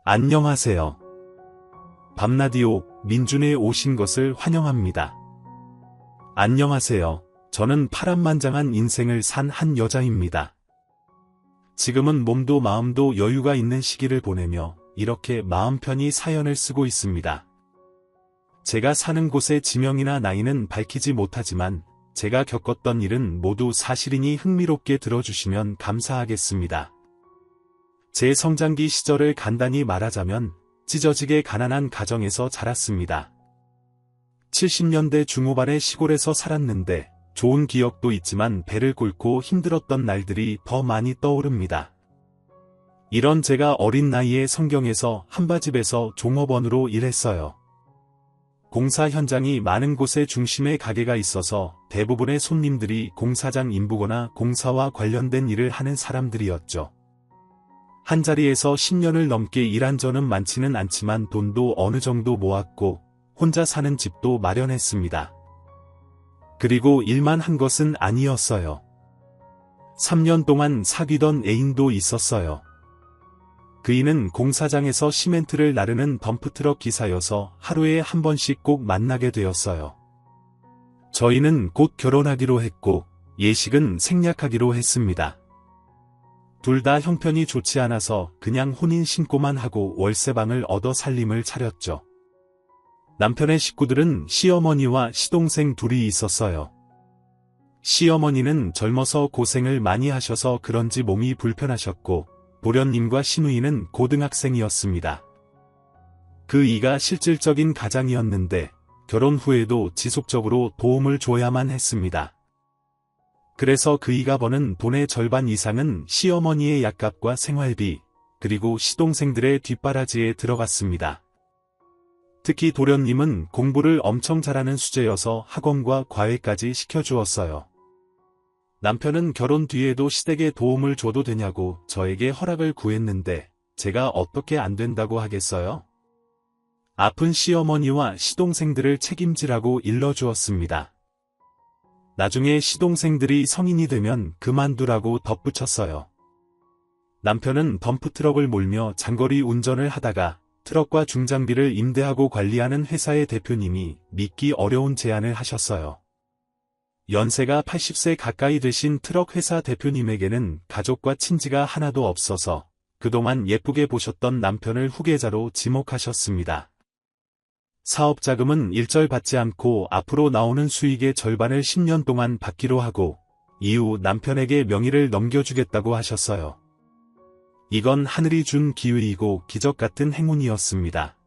안녕하세요. 밤라디오 민준에 오신 것을 환영합니다. 안녕하세요. 저는 파란만장한 인생을 산 한 여자입니다. 지금은 몸도 마음도 여유가 있는 시기를 보내며 이렇게 마음 편히 사연을 쓰고 있습니다. 제가 사는 곳의 지명이나 나이는 밝히지 못하지만 제가 겪었던 일은 모두 사실이니 흥미롭게 들어주시면 감사하겠습니다. 제 성장기 시절을 간단히 말하자면 찢어지게 가난한 가정에서 자랐습니다. 70년대 중후반의 시골에서 살았는데 좋은 기억도 있지만 배를 꿇고 힘들었던 날들이 더 많이 떠오릅니다. 이런 제가 어린 나이에 성경에서 한바집에서 종업원으로 일했어요. 공사 현장이 많은 곳에 중심에 가게가 있어서 대부분의 손님들이 공사장 인부거나 공사와 관련된 일을 하는 사람들이었죠. 한자리에서 10년을 넘게 일한 저는 많지는 않지만 돈도 어느 정도 모았고 혼자 사는 집도 마련했습니다. 그리고 일만 한 것은 아니었어요. 3년 동안 사귀던 애인도 있었어요. 그이는 공사장에서 시멘트를 나르는 덤프트럭 기사여서 하루에 한 번씩 꼭 만나게 되었어요. 저희는 곧 결혼하기로 했고 예식은 생략하기로 했습니다. 둘 다 형편이 좋지 않아서 그냥 혼인 신고만 하고 월세방을 얻어 살림을 차렸죠. 남편의 식구들은 시어머니와 시동생 둘이 있었어요. 시어머니는 젊어서 고생을 많이 하셔서 그런지 몸이 불편하셨고 도련님과 시누이는 고등학생이었습니다. 그이가 실질적인 가장이었는데 결혼 후에도 지속적으로 도움을 줘야만 했습니다. 그래서 그이가 버는 돈의 절반 이상은 시어머니의 약값과 생활비, 그리고 시동생들의 뒷바라지에 들어갔습니다. 특히 도련님은 공부를 엄청 잘하는 수재여서 학원과 과외까지 시켜주었어요. 남편은 결혼 뒤에도 시댁에 도움을 줘도 되냐고 저에게 허락을 구했는데 제가 어떻게 안 된다고 하겠어요? 아픈 시어머니와 시동생들을 책임지라고 일러주었습니다. 나중에 시동생들이 성인이 되면 그만두라고 덧붙였어요. 남편은 덤프트럭을 몰며 장거리 운전을 하다가 트럭과 중장비를 임대하고 관리하는 회사의 대표님이 믿기 어려운 제안을 하셨어요. 연세가 80세 가까이 되신 트럭 회사 대표님에게는 가족과 친지가 하나도 없어서 그동안 예쁘게 보셨던 남편을 후계자로 지목하셨습니다. 사업자금은 일절 받지 않고 앞으로 나오는 수익의 절반을 10년 동안 받기로 하고 이후 남편에게 명의를 넘겨주겠다고 하셨어요. 이건 하늘이 준 기회이고 기적 같은 행운이었습니다.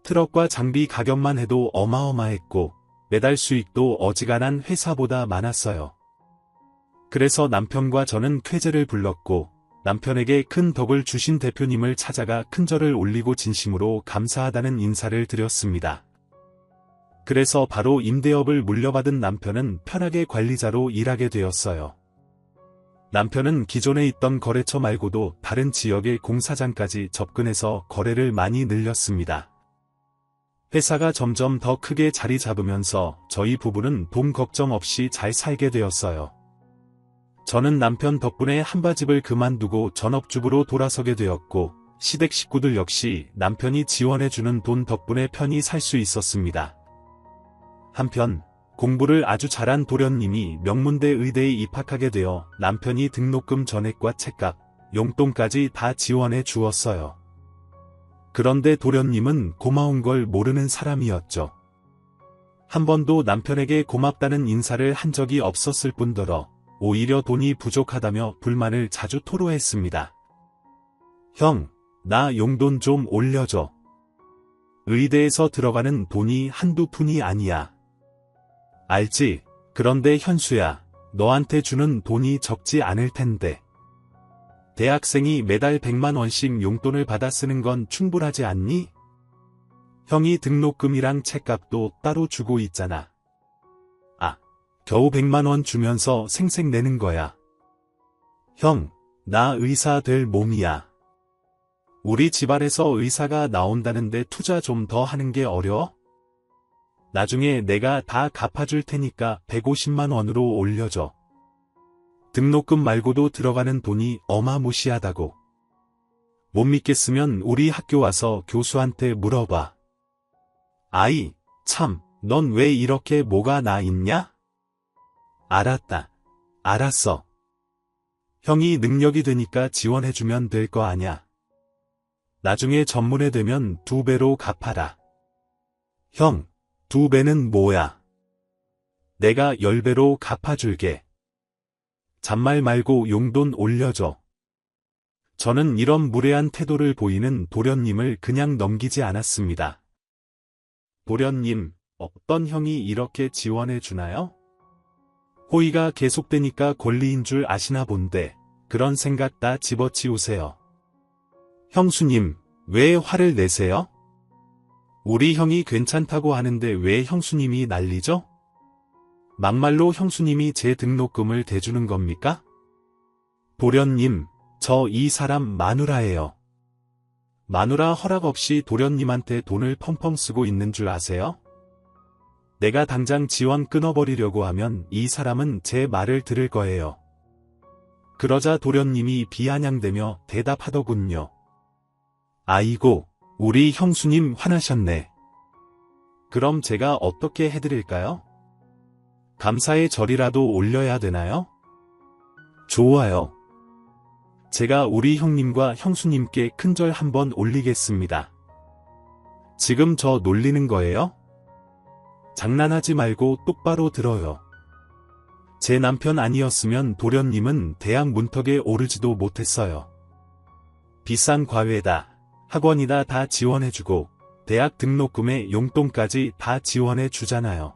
트럭과 장비 가격만 해도 어마어마했고 매달 수익도 어지간한 회사보다 많았어요. 그래서 남편과 저는 쾌재를 불렀고 남편에게 큰 덕을 주신 대표님을 찾아가 큰절을 올리고 진심으로 감사하다는 인사를 드렸습니다. 그래서 바로 임대업을 물려받은 남편은 편하게 관리자로 일하게 되었어요. 남편은 기존에 있던 거래처 말고도 다른 지역의 공사장까지 접근해서 거래를 많이 늘렸습니다. 회사가 점점 더 크게 자리 잡으면서 저희 부부는 돈 걱정 없이 잘 살게 되었어요. 저는 남편 덕분에 한바집을 그만두고 전업주부로 돌아서게 되었고 시댁 식구들 역시 남편이 지원해주는 돈 덕분에 편히 살 수 있었습니다. 한편 공부를 아주 잘한 도련님이 명문대 의대에 입학하게 되어 남편이 등록금 전액과 책값, 용돈까지 다 지원해 주었어요. 그런데 도련님은 고마운 걸 모르는 사람이었죠. 한 번도 남편에게 고맙다는 인사를 한 적이 없었을 뿐더러 오히려 돈이 부족하다며 불만을 자주 토로했습니다. 형, 나 용돈 좀 올려줘. 의대에서 들어가는 돈이 한두 푼이 아니야. 알지? 그런데 현수야, 너한테 주는 돈이 적지 않을 텐데. 대학생이 매달 100만 원씩 용돈을 받아 쓰는 건 충분하지 않니? 형이 등록금이랑 책값도 따로 주고 있잖아. 겨우 100만 원 주면서 생색 내는 거야. 형, 나 의사 될 몸이야. 우리 집안에서 의사가 나온다는데 투자 좀 더 하는 게 어려워? 나중에 내가 다 갚아줄 테니까 150만 원으로 올려줘. 등록금 말고도 들어가는 돈이 어마무시하다고. 못 믿겠으면 우리 학교 와서 교수한테 물어봐. 아이, 참, 넌 왜 이렇게 뭐가 나 있냐? 알았다. 알았어. 형이 능력이 되니까 지원해주면 될 거 아냐. 나중에 전문에 되면 2배로 갚아라. 형, 2배는 뭐야? 내가 10배로 갚아줄게. 잔말 말고 용돈 올려줘. 저는 이런 무례한 태도를 보이는 도련님을 그냥 넘기지 않았습니다. 도련님, 어떤 형이 이렇게 지원해 주나요? 호의가 계속되니까 권리인 줄 아시나 본데 그런 생각 다 집어치우세요. 형수님, 왜 화를 내세요? 우리 형이 괜찮다고 하는데 왜 형수님이 난리죠? 막말로 형수님이 제 등록금을 대주는 겁니까? 도련님, 저 이 사람 마누라예요. 마누라 허락 없이 도련님한테 돈을 펑펑 쓰고 있는 줄 아세요? 내가 당장 지원 끊어버리려고 하면 이 사람은 제 말을 들을 거예요. 그러자 도련님이 비아냥대며 대답하더군요. 아이고, 우리 형수님 화나셨네. 그럼 제가 어떻게 해드릴까요? 감사의 절이라도 올려야 되나요? 좋아요. 제가 우리 형님과 형수님께 큰 절 한번 올리겠습니다. 지금 저 놀리는 거예요? 장난하지 말고 똑바로 들어요. 제 남편 아니었으면 도련님은 대학 문턱에 오르지도 못했어요. 비싼 과외다, 학원이다 다 지원해주고 대학 등록금에 용돈까지 다 지원해주잖아요.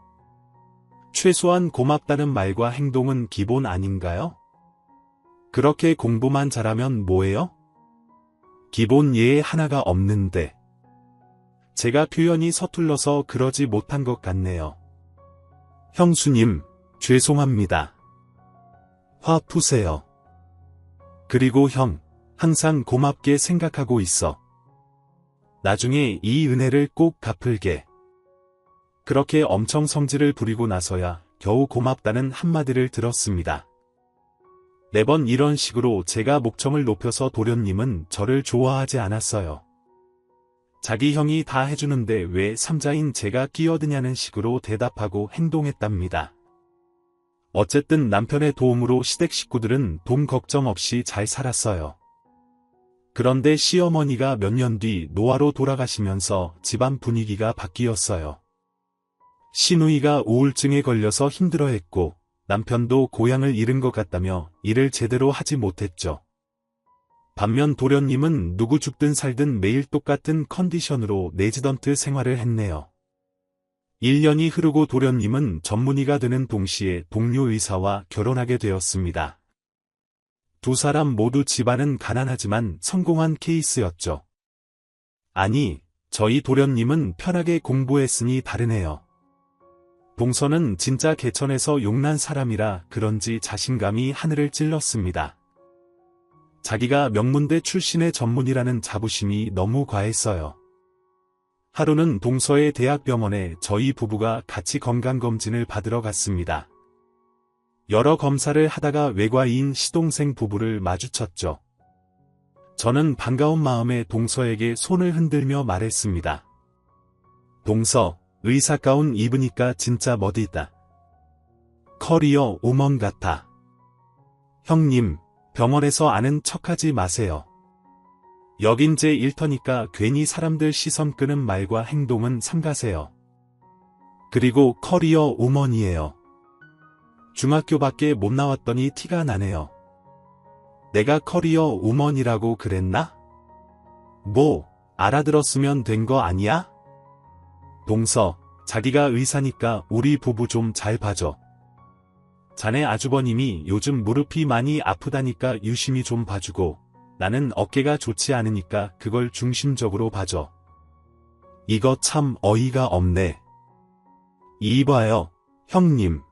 최소한 고맙다는 말과 행동은 기본 아닌가요? 그렇게 공부만 잘하면 뭐예요? 기본 예의 하나가 없는데. 제가 표현이 서툴러서 그러지 못한 것 같네요. 형수님, 죄송합니다. 화 푸세요. 그리고 형, 항상 고맙게 생각하고 있어. 나중에 이 은혜를 꼭 갚을게. 그렇게 엄청 성질을 부리고 나서야 겨우 고맙다는 한마디를 들었습니다. 매번 이런 식으로 제가 목청을 높여서 도련님은 저를 좋아하지 않았어요. 자기 형이 다 해주는데 왜 삼자인 제가 끼어드냐는 식으로 대답하고 행동했답니다. 어쨌든 남편의 도움으로 시댁 식구들은 돈 걱정 없이 잘 살았어요. 그런데 시어머니가 몇 년 뒤 노화로 돌아가시면서 집안 분위기가 바뀌었어요. 시누이가 우울증에 걸려서 힘들어했고 남편도 고향을 잃은 것 같다며 일을 제대로 하지 못했죠. 반면 도련님은 누구 죽든 살든 매일 똑같은 컨디션으로 레지던트 생활을 했네요. 1년이 흐르고 도련님은 전문의가 되는 동시에 동료 의사와 결혼하게 되었습니다. 두 사람 모두 집안은 가난하지만 성공한 케이스였죠. 아니, 저희 도련님은 편하게 공부했으니 다르네요. 동서는 진짜 개천에서 용난 사람이라 그런지 자신감이 하늘을 찔렀습니다. 자기가 명문대 출신의 전문이라는 자부심이 너무 과했어요. 하루는 동서의 대학병원에 저희 부부가 같이 건강검진을 받으러 갔습니다. 여러 검사를 하다가 외과의인 시동생 부부를 마주쳤죠. 저는 반가운 마음에 동서에게 손을 흔들며 말했습니다. 동서, 의사 가운 입으니까 진짜 멋있다. 커리어 우먼 같아. 형님, 병원에서 아는 척하지 마세요. 여긴 제 일터니까 괜히 사람들 시선 끄는 말과 행동은 삼가세요. 그리고 커리어 우먼이에요. 중학교밖에 못 나왔더니 티가 나네요. 내가 커리어 우먼이라고 그랬나? 뭐, 알아들었으면 된 거 아니야? 동서, 자기가 의사니까 우리 부부 좀 잘 봐줘. 자네 아주버님이 요즘 무릎이 많이 아프다니까 유심히 좀 봐주고 나는 어깨가 좋지 않으니까 그걸 중심적으로 봐줘. 이거 참 어이가 없네. 이봐요, 형님.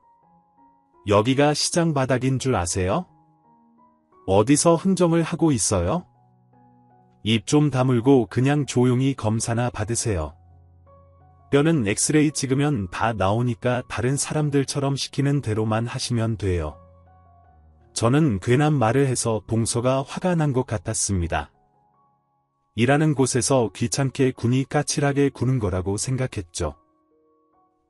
여기가 시장 바닥인 줄 아세요? 어디서 흥정을 하고 있어요? 입 좀 다물고 그냥 조용히 검사나 받으세요. 뼈는 엑스레이 찍으면 다 나오니까 다른 사람들처럼 시키는 대로만 하시면 돼요. 저는 괜한 말을 해서 동서가 화가 난 것 같았습니다. 일하는 곳에서 귀찮게 군이 까칠하게 구는 거라고 생각했죠.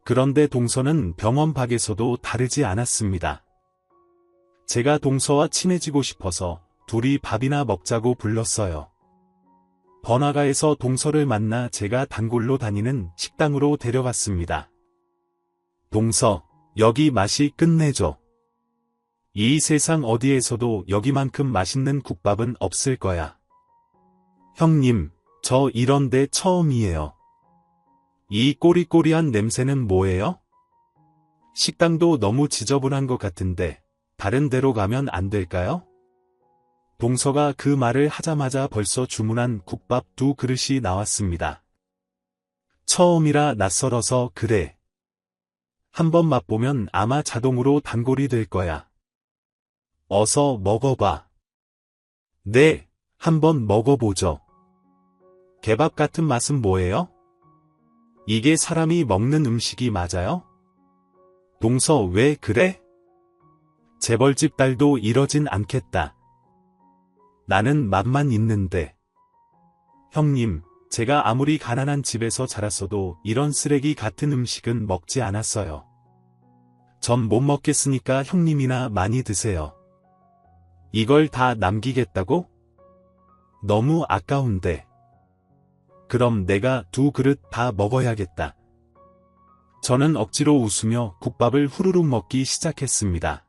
그런데 동서는 병원 밖에서도 다르지 않았습니다. 제가 동서와 친해지고 싶어서 둘이 밥이나 먹자고 불렀어요. 번화가에서 동서를 만나 제가 단골로 다니는 식당으로 데려갔습니다. 동서, 여기 맛이 끝내줘. 이 세상 어디에서도 여기만큼 맛있는 국밥은 없을 거야. 형님, 저 이런 데 처음이에요. 이 꼬리꼬리한 냄새는 뭐예요? 식당도 너무 지저분한 것 같은데 다른 데로 가면 안 될까요? 동서가 그 말을 하자마자 벌써 주문한 국밥 2그릇이 나왔습니다. 처음이라 낯설어서 그래. 한번 맛보면 아마 자동으로 단골이 될 거야. 어서 먹어봐. 네, 한번 먹어보죠. 개밥 같은 맛은 뭐예요? 이게 사람이 먹는 음식이 맞아요? 동서 왜 그래? 재벌집 딸도 이러진 않겠다. 나는 맛만 있는데. 형님, 제가 아무리 가난한 집에서 자랐어도 이런 쓰레기 같은 음식은 먹지 않았어요. 전 못 먹겠으니까 형님이나 많이 드세요. 이걸 다 남기겠다고? 너무 아까운데. 그럼 내가 2그릇 다 먹어야겠다. 저는 억지로 웃으며 국밥을 후루룩 먹기 시작했습니다.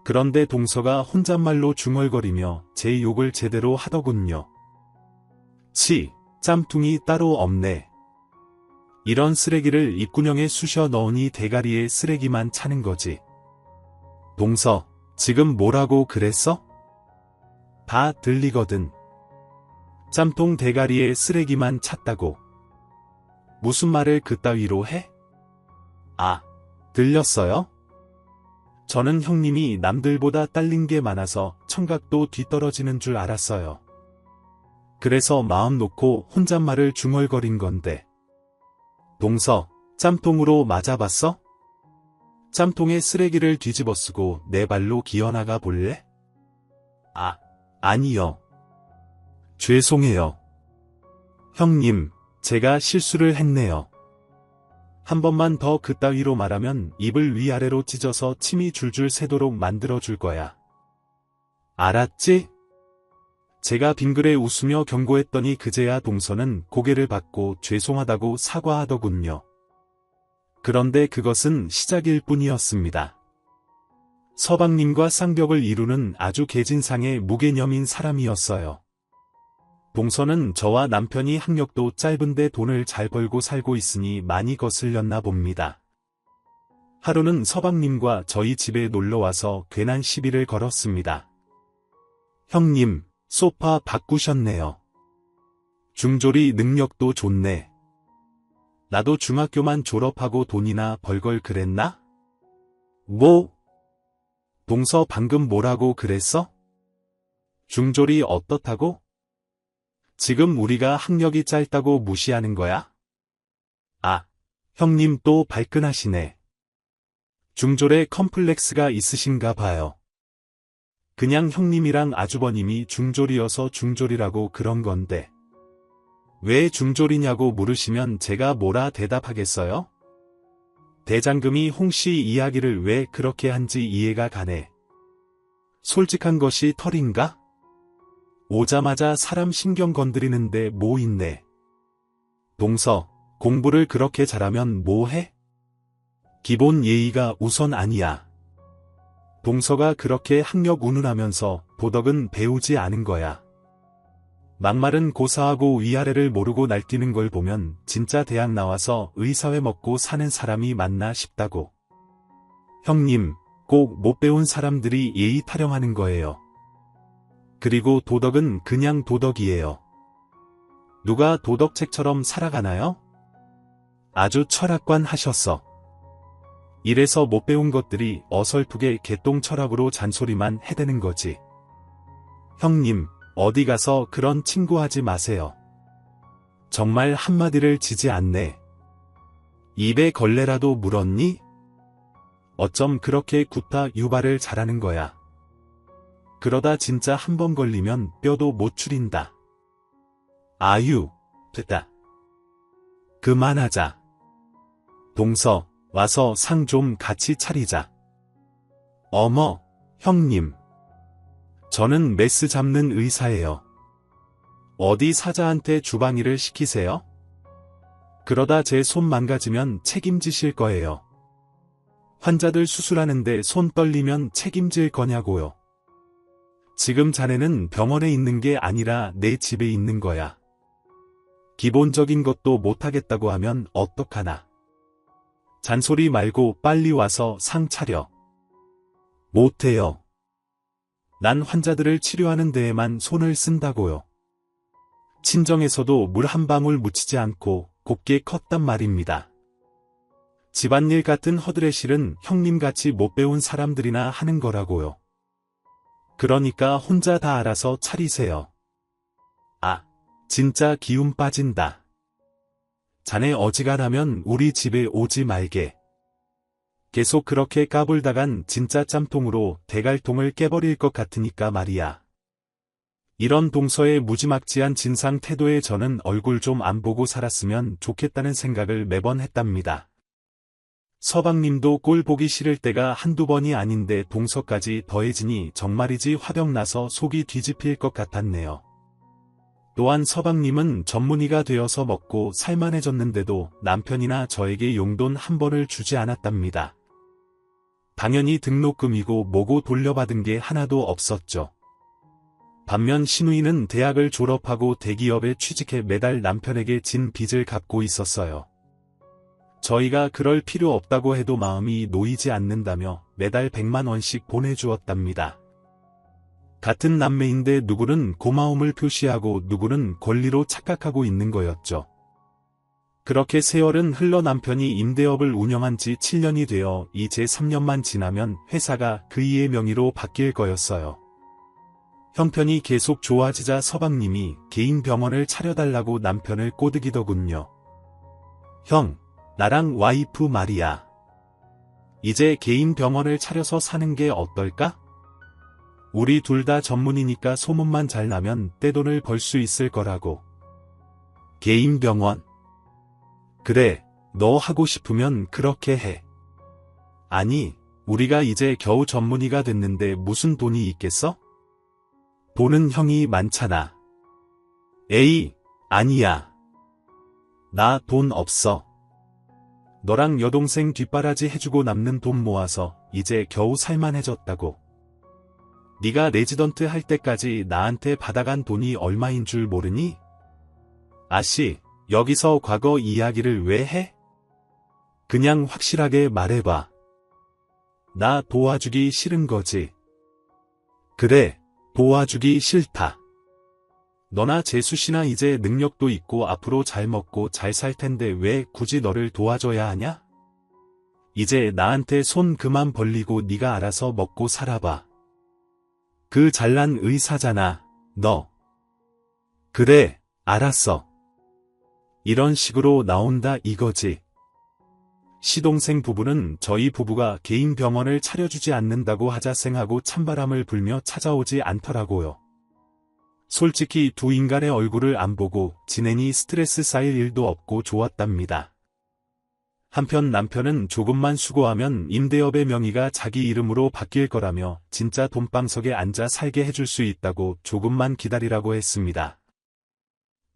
그런데 동서가 혼잣말로 중얼거리며 제 욕을 제대로 하더군요. 치, 짬퉁이 따로 없네. 이런 쓰레기를 입구녕에 쑤셔 넣으니 대가리에 쓰레기만 차는 거지. 동서, 지금 뭐라고 그랬어? 다 들리거든. 짬통 대가리에 쓰레기만 찼다고. 무슨 말을 그따위로 해? 아, 들렸어요? 저는 형님이 남들보다 딸린 게 많아서 청각도 뒤떨어지는 줄 알았어요. 그래서 마음 놓고 혼잣말을 중얼거린 건데. 동서, 짬통으로 맞아봤어? 짬통에 쓰레기를 뒤집어 쓰고 내 발로 기어나가 볼래? 아, 아니요. 죄송해요. 형님, 제가 실수를 했네요. 한 번만 더 그따위로 말하면 입을 위아래로 찢어서 침이 줄줄 새도록 만들어줄 거야. 알았지? 제가 빙그레 웃으며 경고했더니 그제야 동서는 고개를 받고 죄송하다고 사과하더군요. 그런데 그것은 시작일 뿐이었습니다. 서방님과 쌍벽을 이루는 아주 개진상의 무개념인 사람이었어요. 동서는 저와 남편이 학력도 짧은데 돈을 잘 벌고 살고 있으니 많이 거슬렸나 봅니다. 하루는 서방님과 저희 집에 놀러와서 괜한 시비를 걸었습니다. 형님, 소파 바꾸셨네요. 중조리 능력도 좋네. 나도 중학교만 졸업하고 돈이나 벌걸 그랬나? 뭐? 동서 방금 뭐라고 그랬어? 중졸이 어떻다고? 지금 우리가 학력이 짧다고 무시하는 거야? 아, 형님 또 발끈하시네. 중졸에 컴플렉스가 있으신가 봐요. 그냥 형님이랑 아주버님이 중졸이어서 중졸이라고 그런 건데. 왜 중졸이냐고 물으시면 제가 뭐라 대답하겠어요? 대장금이 홍씨 이야기를 왜 그렇게 한지 이해가 가네. 솔직한 것이 털인가? 오자마자 사람 신경 건드리는데 뭐 있네. 동서, 공부를 그렇게 잘하면 뭐 해? 기본 예의가 우선 아니야. 동서가 그렇게 학력 운운하면서 도덕은 배우지 않은 거야. 막말은 고사하고 위아래를 모르고 날뛰는 걸 보면 진짜 대학 나와서 의사회 먹고 사는 사람이 맞나 싶다고. 형님, 꼭 못 배운 사람들이 예의 타령하는 거예요. 그리고 도덕은 그냥 도덕이에요. 누가 도덕책처럼 살아가나요? 아주 철학관 하셨어. 이래서 못 배운 것들이 어설프게 개똥 철학으로 잔소리만 해대는 거지. 형님, 어디 가서 그런 친구하지 마세요. 정말 한마디를 지지 않네. 입에 걸레라도 물었니? 어쩜 그렇게 구타 유발을 잘하는 거야. 그러다 진짜 한 번 걸리면 뼈도 못 추린다. 아유, 됐다. 그만하자. 동서, 와서 상 좀 같이 차리자. 어머, 형님. 저는 메스 잡는 의사예요. 어디 사자한테 주방일을 시키세요? 그러다 제 손 망가지면 책임지실 거예요. 환자들 수술하는데 손 떨리면 책임질 거냐고요. 지금 자네는 병원에 있는 게 아니라 내 집에 있는 거야. 기본적인 것도 못하겠다고 하면 어떡하나. 잔소리 말고 빨리 와서 상 차려. 못해요. 난 환자들을 치료하는 데에만 손을 쓴다고요. 친정에서도 물 한 방울 묻히지 않고 곱게 컸단 말입니다. 집안일 같은 허드렛일은 형님같이 못 배운 사람들이나 하는 거라고요. 그러니까 혼자 다 알아서 차리세요. 아, 진짜 기운 빠진다. 자네 어지간하면 우리 집에 오지 말게. 계속 그렇게 까불다간 진짜 짬통으로 대갈통을 깨버릴 것 같으니까 말이야. 이런 동서의 무지막지한 진상 태도에 저는 얼굴 좀 안 보고 살았으면 좋겠다는 생각을 매번 했답니다. 서방님도 꼴 보기 싫을 때가 한두 번이 아닌데 동서까지 더해지니 정말이지 화병나서 속이 뒤집힐 것 같았네요. 또한 서방님은 전문의가 되어서 먹고 살만해졌는데도 남편이나 저에게 용돈 한 번을 주지 않았답니다. 당연히 등록금이고 뭐고 돌려받은 게 하나도 없었죠. 반면 시누이는 대학을 졸업하고 대기업에 취직해 매달 남편에게 진 빚을 갚고 있었어요. 저희가 그럴 필요 없다고 해도 마음이 놓이지 않는다며 매달 100만 원씩 보내주었답니다. 같은 남매인데 누구는 고마움을 표시하고 누구는 권리로 착각하고 있는 거였죠. 그렇게 세월은 흘러 남편이 임대업을 운영한 지 7년이 되어 이제 3년만 지나면 회사가 그이의 명의로 바뀔 거였어요. 형편이 계속 좋아지자 서방님이 개인 병원을 차려달라고 남편을 꼬드기더군요. 형, 나랑 와이프 말이야. 이제 개인 병원을 차려서 사는 게 어떨까? 우리 둘 다 전문이니까 소문만 잘 나면 떼돈을 벌 수 있을 거라고. 개인 병원. 그래, 너 하고 싶으면 그렇게 해. 아니, 우리가 이제 겨우 전문의가 됐는데 무슨 돈이 있겠어? 돈은 형이 많잖아. 에이, 아니야. 나 돈 없어. 너랑 여동생 뒷바라지 해주고 남는 돈 모아서 이제 겨우 살만해졌다고. 네가 레지던트 할 때까지 나한테 받아간 돈이 얼마인 줄 모르니? 아씨, 여기서 과거 이야기를 왜 해? 그냥 확실하게 말해봐. 나 도와주기 싫은 거지. 그래, 도와주기 싫다. 너나 재수씨나 이제 능력도 있고 앞으로 잘 먹고 잘 살 텐데 왜 굳이 너를 도와줘야 하냐? 이제 나한테 손 그만 벌리고 네가 알아서 먹고 살아봐. 그 잘난 의사잖아, 너. 그래, 알았어. 이런 식으로 나온다 이거지. 시동생 부부는 저희 부부가 개인 병원을 차려주지 않는다고 하자 쌩하고 찬바람을 불며 찾아오지 않더라고요. 솔직히 두 인간의 얼굴을 안 보고 지내니 스트레스 쌓일 일도 없고 좋았답니다. 한편 남편은 조금만 수고하면 임대업의 명의가 자기 이름으로 바뀔 거라며 진짜 돈방석에 앉아 살게 해줄 수 있다고 조금만 기다리라고 했습니다.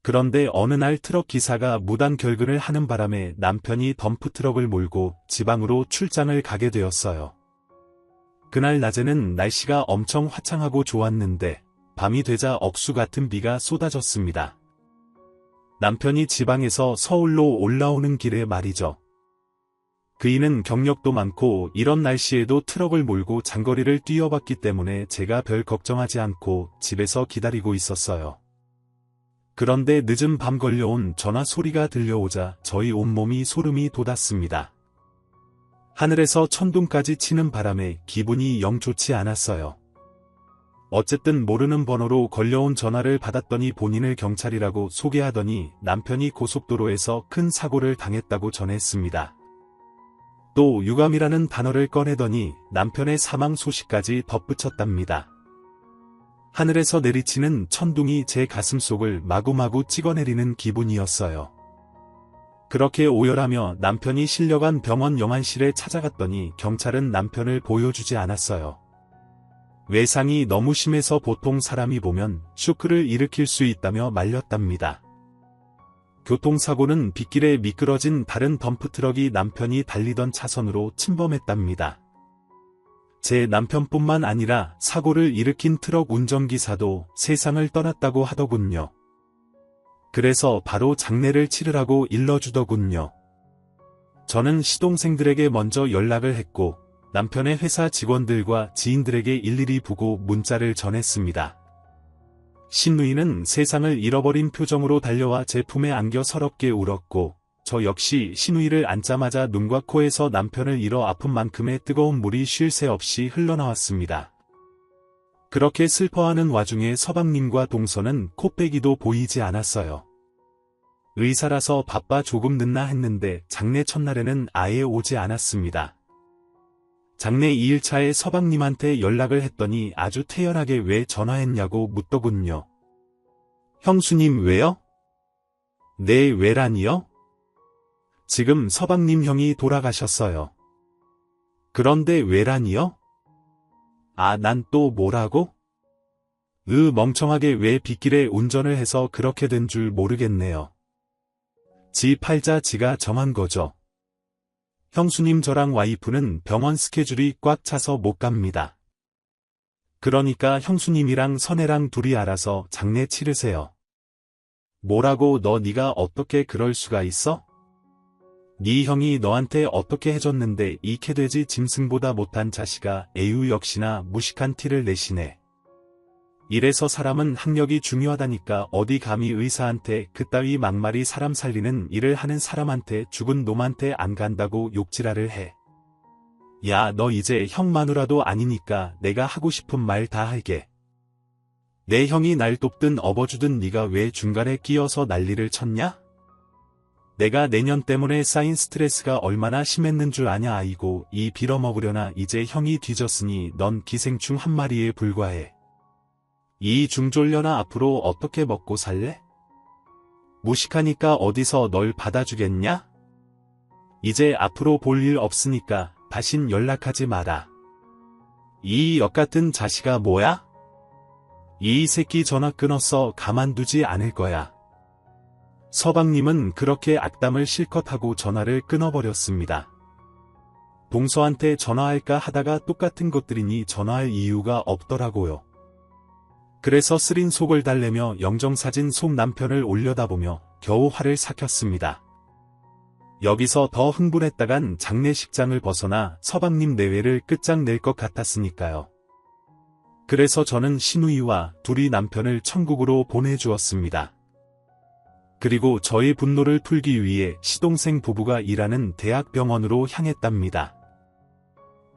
그런데 어느 날 트럭 기사가 무단 결근을 하는 바람에 남편이 덤프트럭을 몰고 지방으로 출장을 가게 되었어요. 그날 낮에는 날씨가 엄청 화창하고 좋았는데 밤이 되자 억수 같은 비가 쏟아졌습니다. 남편이 지방에서 서울로 올라오는 길에 말이죠. 그이는 경력도 많고 이런 날씨에도 트럭을 몰고 장거리를 뛰어봤기 때문에 제가 별 걱정하지 않고 집에서 기다리고 있었어요. 그런데 늦은 밤 걸려온 전화 소리가 들려오자 저희 온몸이 소름이 돋았습니다. 하늘에서 천둥까지 치는 바람에 기분이 영 좋지 않았어요. 어쨌든 모르는 번호로 걸려온 전화를 받았더니 본인을 경찰이라고 소개하더니 남편이 고속도로에서 큰 사고를 당했다고 전했습니다. 또 유감이라는 단어를 꺼내더니 남편의 사망 소식까지 덧붙였답니다. 하늘에서 내리치는 천둥이 제 가슴속을 마구마구 찍어내리는 기분이었어요. 그렇게 오열하며 남편이 실려간 병원 영안실에 찾아갔더니 경찰은 남편을 보여주지 않았어요. 외상이 너무 심해서 보통 사람이 보면 쇼크를 일으킬 수 있다며 말렸답니다. 교통사고는 빗길에 미끄러진 다른 덤프트럭이 남편이 달리던 차선으로 침범했답니다. 제 남편뿐만 아니라 사고를 일으킨 트럭 운전기사도 세상을 떠났다고 하더군요. 그래서 바로 장례를 치르라고 일러주더군요. 저는 시동생들에게 먼저 연락을 했고 남편의 회사 직원들과 지인들에게 일일이 보고 문자를 전했습니다. 신누이는 세상을 잃어버린 표정으로 달려와 제 품에 안겨 서럽게 울었고 저 역시 신우이를 앉자마자 눈과 코에서 남편을 잃어 아픈 만큼의 뜨거운 물이 쉴 새 없이 흘러나왔습니다. 그렇게 슬퍼하는 와중에 서방님과 동서는 코빼기도 보이지 않았어요. 의사라서 바빠 조금 늦나 했는데 장례 첫날에는 아예 오지 않았습니다. 장례 2일차에 서방님한테 연락을 했더니 아주 태연하게 왜 전화했냐고 묻더군요. 형수님 왜요? 네 왜라니요? 지금 서방님 형이 돌아가셨어요. 그런데 왜라니요? 아, 난 또 뭐라고? 멍청하게 왜 빗길에 운전을 해서 그렇게 된 줄 모르겠네요. 지 팔자 지가 정한 거죠. 형수님 저랑 와이프는 병원 스케줄이 꽉 차서 못 갑니다. 그러니까 형수님이랑 선혜랑 둘이 알아서 장례 치르세요. 뭐라고 네가 어떻게 그럴 수가 있어? 네 형이 너한테 어떻게 해줬는데 이 개돼지 짐승보다 못한 자식아 에휴 역시나 무식한 티를 내시네. 이래서 사람은 학력이 중요하다니까 어디 감히 의사한테 그따위 막말이 사람 살리는 일을 하는 사람한테 죽은 놈한테 안 간다고 욕지랄을 해. 야 너 이제 형 마누라도 아니니까 내가 하고 싶은 말 다 할게. 내 형이 날 돕든 업어주든 네가 왜 중간에 끼어서 난리를 쳤냐? 내가 내년 때문에 쌓인 스트레스가 얼마나 심했는 줄 아냐 아이고 이 빌어먹으려나 이제 형이 뒤졌으니 넌 기생충 한 마리에 불과해. 이 중졸려나 앞으로 어떻게 먹고 살래? 무식하니까 어디서 널 받아주겠냐? 이제 앞으로 볼 일 없으니까 다신 연락하지 마라. 이 역같은 자식아 뭐야? 이 새끼 전화 끊었어 가만두지 않을 거야. 서방님은 그렇게 악담을 실컷 하고 전화를 끊어버렸습니다. 동서한테 전화할까 하다가 똑같은 것들이니 전화할 이유가 없더라고요. 그래서 쓰린 속을 달래며 영정사진 속 남편을 올려다보며 겨우 화를 삭혔습니다. 여기서 더 흥분했다간 장례식장을 벗어나 서방님 내외를 끝장낼 것 같았으니까요. 그래서 저는 신우이와 둘이 남편을 천국으로 보내주었습니다. 그리고 저의 분노를 풀기 위해 시동생 부부가 일하는 대학병원으로 향했답니다.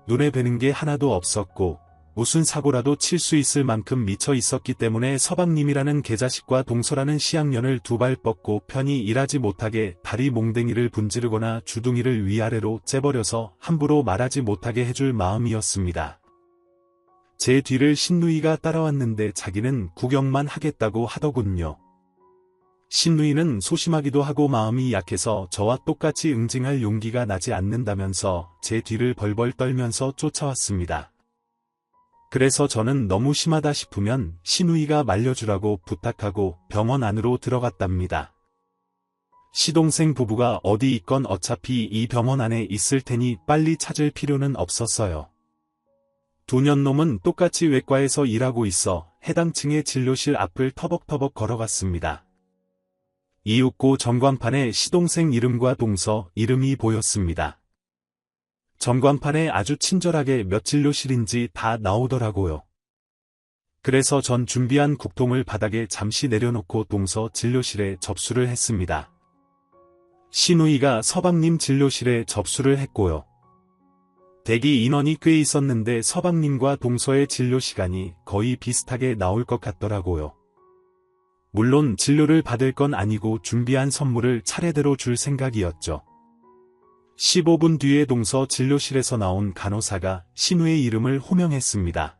눈에 뵈는 게 하나도 없었고 무슨 사고라도 칠 수 있을 만큼 미쳐 있었기 때문에 서방님이라는 개자식과 동서라는 시학년을 두 발 뻗고 편히 일하지 못하게 다리 몽댕이를 분지르거나 주둥이를 위아래로 째버려서 함부로 말하지 못하게 해줄 마음이었습니다. 제 뒤를 신누이가 따라왔는데 자기는 구경만 하겠다고 하더군요. 신누이는 소심하기도 하고 마음이 약해서 저와 똑같이 응징할 용기가 나지 않는다면서 제 뒤를 벌벌 떨면서 쫓아왔습니다. 그래서 저는 너무 심하다 싶으면 신우이가 말려주라고 부탁하고 병원 안으로 들어갔답니다. 시동생 부부가 어디 있건 어차피 이 병원 안에 있을 테니 빨리 찾을 필요는 없었어요. 두 년놈은 똑같이 외과에서 일하고 있어 해당 층의 진료실 앞을 터벅터벅 걸어갔습니다. 이윽고 전광판에 시동생 이름과 동서 이름이 보였습니다. 전광판에 아주 친절하게 몇 진료실인지 다 나오더라고요. 그래서 전 준비한 국통을 바닥에 잠시 내려놓고 동서 진료실에 접수를 했습니다. 신우이가 서방님 진료실에 접수를 했고요. 대기 인원이 꽤 있었는데 서방님과 동서의 진료 시간이 거의 비슷하게 나올 것 같더라고요. 물론 진료를 받을 건 아니고 준비한 선물을 차례대로 줄 생각이었죠. 15분 뒤에 동서 진료실에서 나온 간호사가 신우의 이름을 호명했습니다.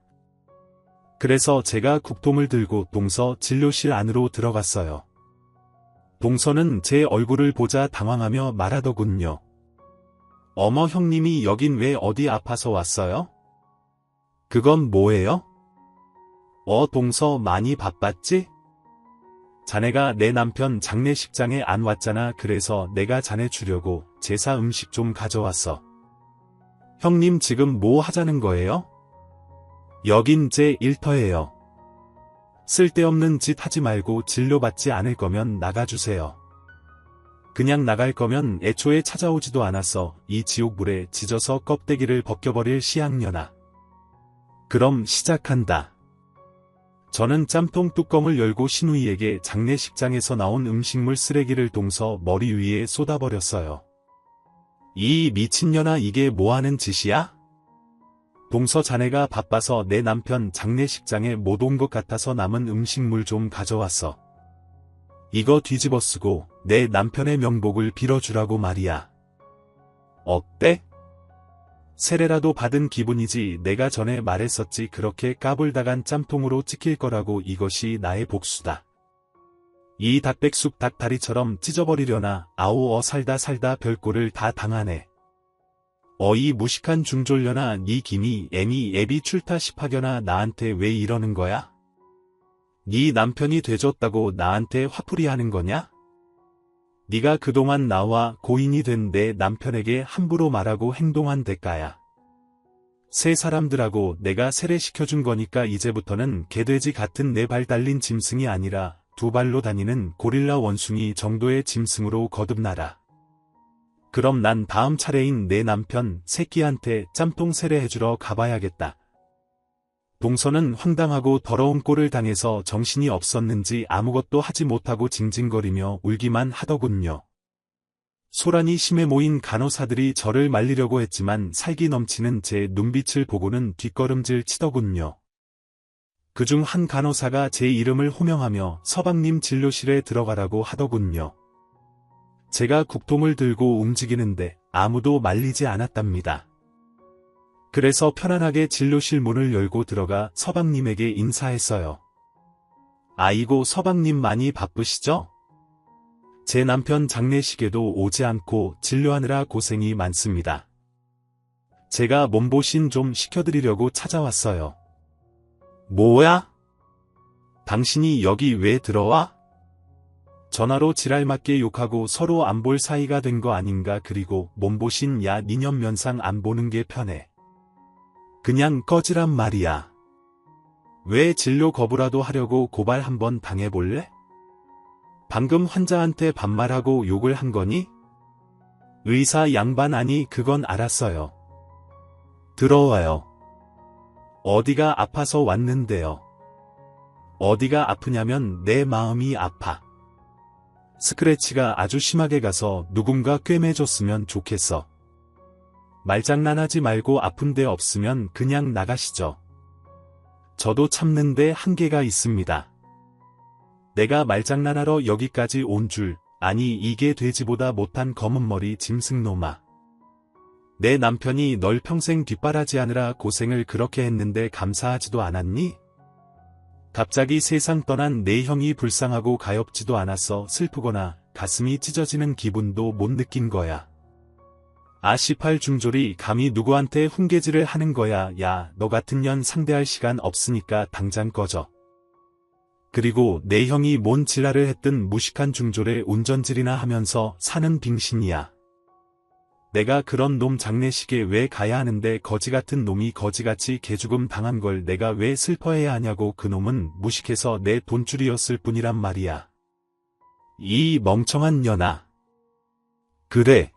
그래서 제가 국통을 들고 동서 진료실 안으로 들어갔어요. 동서는 제 얼굴을 보자 당황하며 말하더군요. 어머, 형님이 여긴 왜 어디 아파서 왔어요? 그건 뭐예요? 동서 많이 바빴지? 자네가 내 남편 장례식장에 안 왔잖아. 그래서 내가 자네 주려고 제사 음식 좀 가져왔어. 형님 지금 뭐 하자는 거예요? 여긴 제 일터예요. 쓸데없는 짓 하지 말고 진료받지 않을 거면 나가주세요. 그냥 나갈 거면 애초에 찾아오지도 않았어. 이 지옥불에 지져서 껍데기를 벗겨버릴 시향년아. 그럼 시작한다. 저는 짬통 뚜껑을 열고 신우이에게 장례식장에서 나온 음식물 쓰레기를 동서 머리 위에 쏟아버렸어요. 이 미친년아, 이게 뭐하는 짓이야? 동서, 자네가 바빠서 내 남편 장례식장에 못 온 것 같아서 남은 음식물 좀 가져왔어. 이거 뒤집어 쓰고 내 남편의 명복을 빌어주라고 말이야. 어때? 세례라도 받은 기분이지. 내가 전에 말했었지, 그렇게 까불다간 짬통으로 찍힐 거라고. 이것이 나의 복수다. 이 닭백숙 닭다리처럼 찢어버리려나. 아우, 살다 살다 별꼴을 다 당하네. 이 무식한 중졸려나. 네 김이 애미 애비 출타십하겨나. 나한테 왜 이러는 거야? 네 남편이 돼줬다고 나한테 화풀이 하는 거냐? 네가 그동안 나와 고인이 된 내 남편에게 함부로 말하고 행동한 대가야. 새 사람들하고 내가 세례시켜준 거니까 이제부터는 개돼지 같은 네 발 달린 짐승이 아니라 두 발로 다니는 고릴라 원숭이 정도의 짐승으로 거듭나라. 그럼 난 다음 차례인 내 남편 새끼한테 짬통 세례해주러 가봐야겠다. 동서는 황당하고 더러운 꼴을 당해서 정신이 없었는지 아무것도 하지 못하고 징징거리며 울기만 하더군요. 소란이 심해 모인 간호사들이 저를 말리려고 했지만 살기 넘치는 제 눈빛을 보고는 뒷걸음질 치더군요. 그중 한 간호사가 제 이름을 호명하며 서방님 진료실에 들어가라고 하더군요. 제가 국통을 들고 움직이는데 아무도 말리지 않았답니다. 그래서 편안하게 진료실 문을 열고 들어가 서방님에게 인사했어요. 아이고, 서방님 많이 바쁘시죠? 제 남편 장례식에도 오지 않고 진료하느라 고생이 많습니다. 제가 몸보신 좀 시켜드리려고 찾아왔어요. 뭐야? 당신이 여기 왜 들어와? 전화로 지랄맞게 욕하고 서로 안 볼 사이가 된 거 아닌가. 그리고 몸보신, 야, 니년 면상 안 보는 게 편해. 그냥 꺼지란 말이야. 왜 진료 거부라도 하려고 고발 한번 당해볼래? 방금 환자한테 반말하고 욕을 한 거니? 의사 양반 아니, 그건 알았어요. 들어와요. 어디가 아파서 왔는데요. 어디가 아프냐면 내 마음이 아파. 스크래치가 아주 심하게 가서 누군가 꿰매줬으면 좋겠어. 말장난하지 말고 아픈 데 없으면 그냥 나가시죠. 저도 참는데 한계가 있습니다. 내가 말장난하러 여기까지 온 줄 아니? 이게 돼지보다 못한 검은머리 짐승놈아. 내 남편이 널 평생 뒷바라지하느라 고생을 그렇게 했는데 감사하지도 않았니? 갑자기 세상 떠난 내 형이 불쌍하고 가엾지도 않았어. 슬프거나 가슴이 찢어지는 기분도 못 느낀 거야. 아18 중졸이 감히 누구한테 훈계질을 하는 거야. 야, 너 같은 년 상대할 시간 없으니까 당장 꺼져. 그리고 내 형이 뭔 지랄을 했든 무식한 중졸의 운전질이나 하면서 사는 빙신이야. 내가 그런 놈 장례식에 왜 가야 하는데 거지같은 놈이 거지같이 개죽음 당한 걸 내가 왜 슬퍼해야 하냐고. 그놈은 무식해서 내 돈줄이었을 뿐이란 말이야. 이 멍청한 년아. 그래.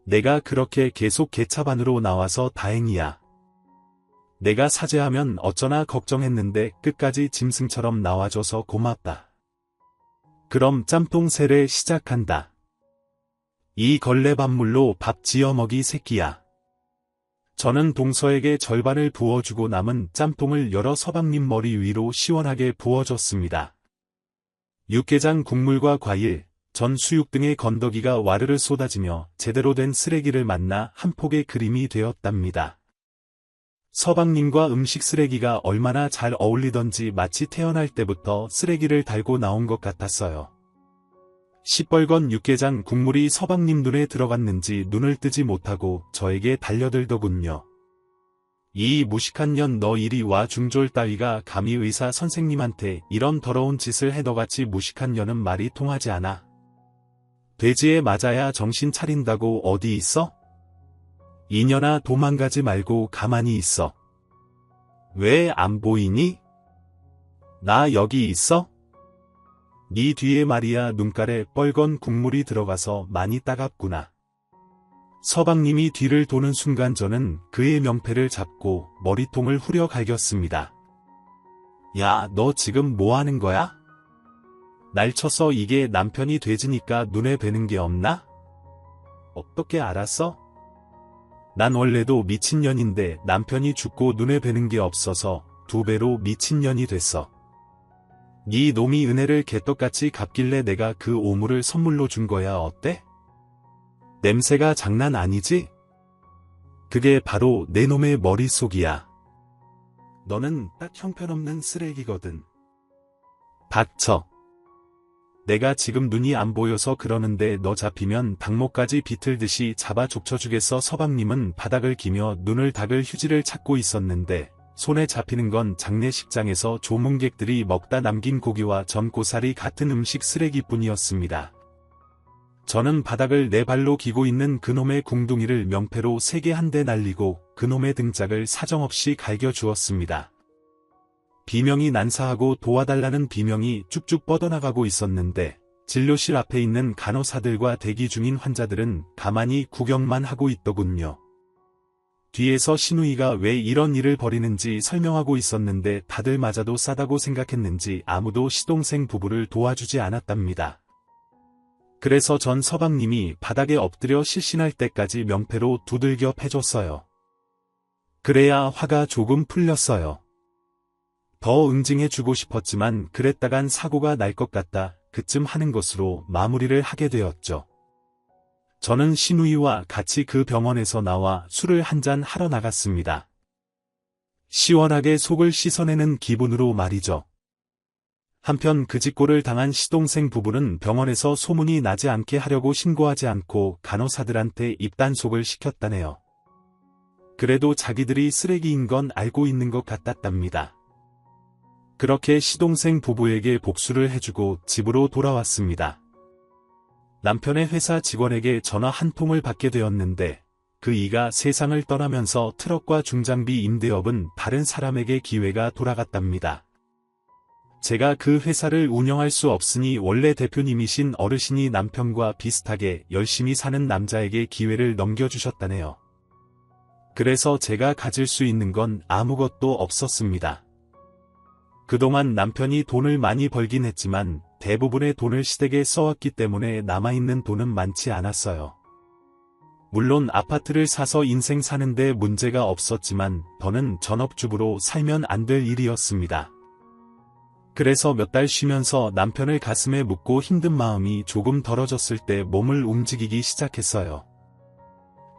내가 그렇게 계속 개차반으로 나와서 다행이야. 내가 사죄하면 어쩌나 걱정했는데 끝까지 짐승처럼 나와줘서 고맙다. 그럼 짬통 세례 시작한다. 이 걸레밥물로 밥 지어 먹이 새끼야. 저는 동서에게 절반을 부어주고 남은 짬통을 열어 서방님 머리 위로 시원하게 부어줬습니다. 육개장 국물과 과일, 전 수육 등의 건더기가 와르르 쏟아지며 제대로 된 쓰레기를 만나 한 폭의 그림이 되었답니다. 서방님과 음식 쓰레기가 얼마나 잘 어울리던지 마치 태어날 때부터 쓰레기를 달고 나온 것 같았어요. 시뻘건 육개장 국물이 서방님 눈에 들어갔는지 눈을 뜨지 못하고 저에게 달려들더군요. 이 무식한 년 너 이리 와 중졸 따위가 감히 의사 선생님한테 이런 더러운 짓을 해 너같이 무식한 년은 말이 통하지 않아. 돼지에 맞아야 정신 차린다고 어디 있어? 이년아 도망가지 말고 가만히 있어. 왜 안 보이니? 나 여기 있어? 네 뒤에 말이야 눈깔에 뻘건 국물이 들어가서 많이 따갑구나. 서방님이 뒤를 도는 순간 저는 그의 명패를 잡고 머리통을 후려 갈겼습니다. 야, 너 지금 뭐 하는 거야? 날 쳐서 이게 남편이 돼지니까 눈에 뵈는 게 없나? 어떻게 알았어? 난 원래도 미친년인데 남편이 죽고 눈에 뵈는 게 없어서 2배로 미친년이 됐어. 네 놈이 은혜를 개떡같이 갚길래 내가 그 오물을 선물로 준 거야 어때? 냄새가 장난 아니지? 그게 바로 내 놈의 머릿속이야. 너는 딱 형편없는 쓰레기거든. 닥쳐. 내가 지금 눈이 안 보여서 그러는데 너 잡히면 닭목까지 비틀듯이 잡아 족쳐주겠어. 서방님은 바닥을 기며 눈을 닦을 휴지를 찾고 있었는데 손에 잡히는 건 장례식장에서 조문객들이 먹다 남긴 고기와 전고사리 같은 음식 쓰레기뿐이었습니다. 저는 바닥을 네 발로 기고 있는 그놈의 궁둥이를 명패로 세게 한 대 날리고 그놈의 등짝을 사정없이 갈겨주었습니다. 비명이 난사하고 도와달라는 비명이 쭉쭉 뻗어나가고 있었는데 진료실 앞에 있는 간호사들과 대기 중인 환자들은 가만히 구경만 하고 있더군요. 뒤에서 시누이가 왜 이런 일을 벌이는지 설명하고 있었는데 다들 맞아도 싸다고 생각했는지 아무도 시동생 부부를 도와주지 않았답니다. 그래서 전 서방님이 바닥에 엎드려 실신할 때까지 명패로 두들겨 패줬어요. 그래야 화가 조금 풀렸어요. 더 응징해주고 싶었지만 그랬다간 사고가 날 것 같다 그쯤 하는 것으로 마무리를 하게 되었죠. 저는 시누이와 같이 그 병원에서 나와 술을 한잔 하러 나갔습니다. 시원하게 속을 씻어내는 기분으로 말이죠. 한편 그 짓골을 당한 시동생 부부는 병원에서 소문이 나지 않게 하려고 신고하지 않고 간호사들한테 입단속을 시켰다네요. 그래도 자기들이 쓰레기인 건 알고 있는 것 같았답니다. 그렇게 시동생 부부에게 복수를 해주고 집으로 돌아왔습니다. 남편의 회사 직원에게 전화 한 통을 받게 되었는데 그 이가 세상을 떠나면서 트럭과 중장비 임대업은 다른 사람에게 기회가 돌아갔답니다. 제가 그 회사를 운영할 수 없으니 원래 대표님이신 어르신이 남편과 비슷하게 열심히 사는 남자에게 기회를 넘겨주셨다네요. 그래서 제가 가질 수 있는 건 아무것도 없었습니다. 그동안 남편이 돈을 많이 벌긴 했지만 대부분의 돈을 시댁에 써왔기 때문에 남아있는 돈은 많지 않았어요. 물론 아파트를 사서 인생 사는데 문제가 없었지만 더는 전업주부로 살면 안 될 일이었습니다. 그래서 몇 달 쉬면서 남편을 가슴에 묻고 힘든 마음이 조금 덜어졌을 때 몸을 움직이기 시작했어요.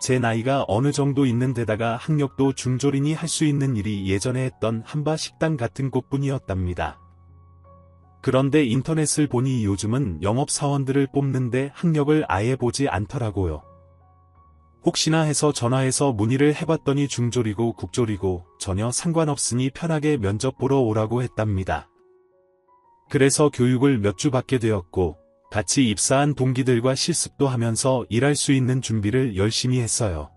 제 나이가 어느 정도 있는 데다가 학력도 중졸이니 할 수 있는 일이 예전에 했던 한바 식당 같은 곳뿐이었답니다. 그런데 인터넷을 보니 요즘은 영업사원들을 뽑는데 학력을 아예 보지 않더라고요. 혹시나 해서 전화해서 문의를 해봤더니 중졸이고 국졸이고 전혀 상관없으니 편하게 면접 보러 오라고 했답니다. 그래서 교육을 몇 주 받게 되었고 같이 입사한 동기들과 실습도 하면서 일할 수 있는 준비를 열심히 했어요.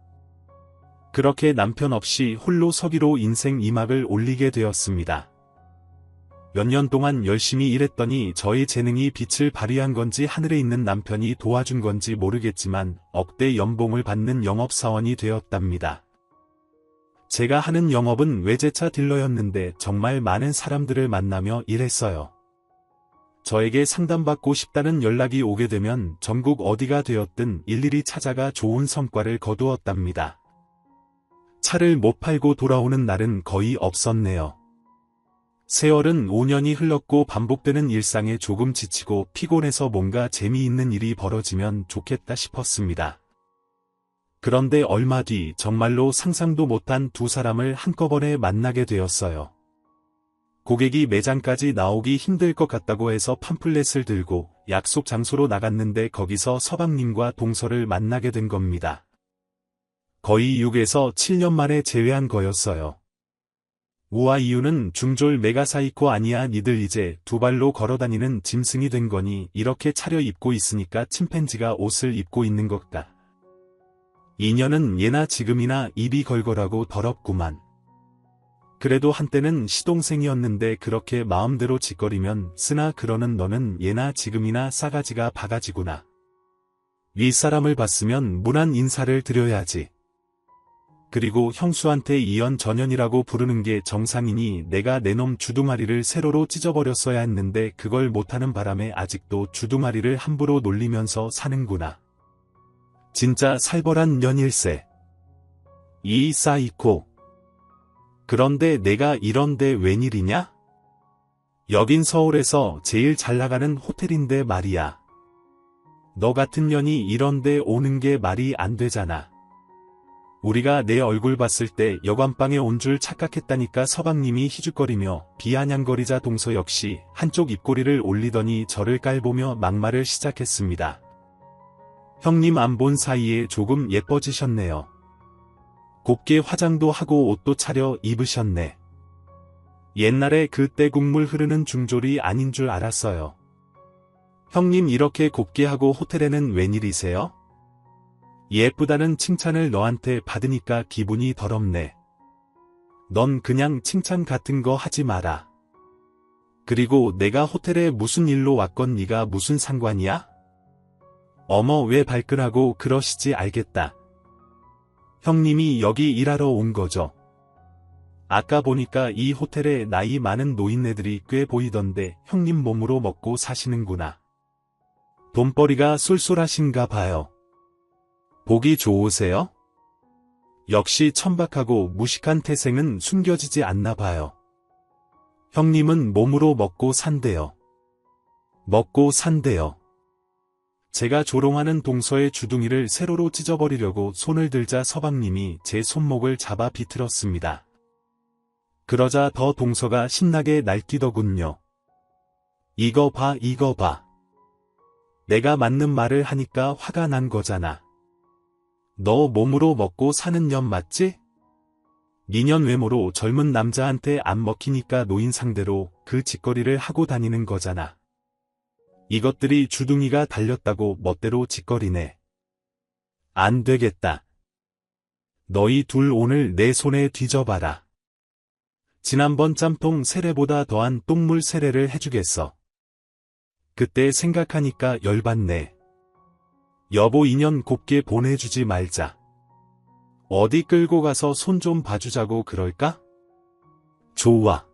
그렇게 남편 없이 홀로 서기로 인생 2막을 올리게 되었습니다. 몇 년 동안 열심히 일했더니 저의 재능이 빛을 발휘한 건지 하늘에 있는 남편이 도와준 건지 모르겠지만 억대 연봉을 받는 영업사원이 되었답니다. 제가 하는 영업은 외제차 딜러였는데 정말 많은 사람들을 만나며 일했어요. 저에게 상담받고 싶다는 연락이 오게 되면 전국 어디가 되었든 일일이 찾아가 좋은 성과를 거두었답니다. 차를 못 팔고 돌아오는 날은 거의 없었네요. 세월은 5년이 흘렀고 반복되는 일상에 조금 지치고 피곤해서 뭔가 재미있는 일이 벌어지면 좋겠다 싶었습니다. 그런데 얼마 뒤 정말로 상상도 못한 두 사람을 한꺼번에 만나게 되었어요. 고객이 매장까지 나오기 힘들 것 같다고 해서 팜플렛을 들고 약속 장소로 나갔는데 거기서 서방님과 동서를 만나게 된 겁니다. 거의 6에서 7년 만에 재회한 거였어요. 우와 이유는 중졸 메가사이코 아니야 니들 이제 두 발로 걸어다니는 짐승이 된 거니 이렇게 차려입고 있으니까 침팬지가 옷을 입고 있는 것 같다. 인연은 예나 지금이나 입이 걸걸하고 더럽구만. 그래도 한때는 시동생이었는데 그렇게 마음대로 짓거리면 쓰나 그러는 너는 예나 지금이나 싸가지가 바가지구나. 윗사람을 봤으면 문안 인사를 드려야지. 그리고 형수한테 이연전연이라고 부르는 게 정상이니 내가 내 놈 주둥아리를 세로로 찢어버렸어야 했는데 그걸 못하는 바람에 아직도 주둥아리를 함부로 놀리면서 사는구나. 진짜 살벌한 년일세. 이 사이코. 그런데 내가 이런데 웬일이냐? 여긴 서울에서 제일 잘나가는 호텔인데 말이야. 너 같은 년이 이런데 오는 게 말이 안 되잖아. 우리가 내 얼굴 봤을 때 여관방에 온 줄 착각했다니까. 서방님이 희죽거리며 비아냥거리자 동서 역시 한쪽 입꼬리를 올리더니 저를 깔보며 막말을 시작했습니다. 형님 안 본 사이에 조금 예뻐지셨네요. 곱게 화장도 하고 옷도 차려 입으셨네. 옛날에 그때 국물 흐르는 중졸이 아닌 줄 알았어요. 형님 이렇게 곱게 하고 호텔에는 웬일이세요? 예쁘다는 칭찬을 너한테 받으니까 기분이 더럽네. 넌 그냥 칭찬 같은 거 하지 마라. 그리고 내가 호텔에 무슨 일로 왔건 네가 무슨 상관이야? 어머 왜 발끈하고 그러시지 알겠다. 형님이 여기 일하러 온 거죠. 아까 보니까 이 호텔에 나이 많은 노인네들이 꽤 보이던데 형님 몸으로 먹고 사시는구나. 돈벌이가 쏠쏠하신가 봐요. 보기 좋으세요? 역시 천박하고 무식한 태생은 숨겨지지 않나 봐요. 형님은 몸으로 먹고 산대요. 먹고 산대요. 제가 조롱하는 동서의 주둥이를 세로로 찢어버리려고 손을 들자 서방님이 제 손목을 잡아 비틀었습니다. 그러자 더 동서가 신나게 날뛰더군요. 이거 봐 이거 봐. 내가 맞는 말을 하니까 화가 난 거잖아. 너 몸으로 먹고 사는 년 맞지? 니년 외모로 젊은 남자한테 안 먹히니까 노인 상대로 그 짓거리를 하고 다니는 거잖아. 이것들이 주둥이가 달렸다고 멋대로 짓거리네. 안 되겠다. 너희 둘 오늘 내 손에 뒤져봐라. 지난번 짬뽕 세례보다 더한 똥물 세례를 해주겠어. 그때 생각하니까 열받네. 여보 2년 곱게 보내주지 말자. 어디 끌고 가서 손 좀 봐주자고 그럴까? 좋아.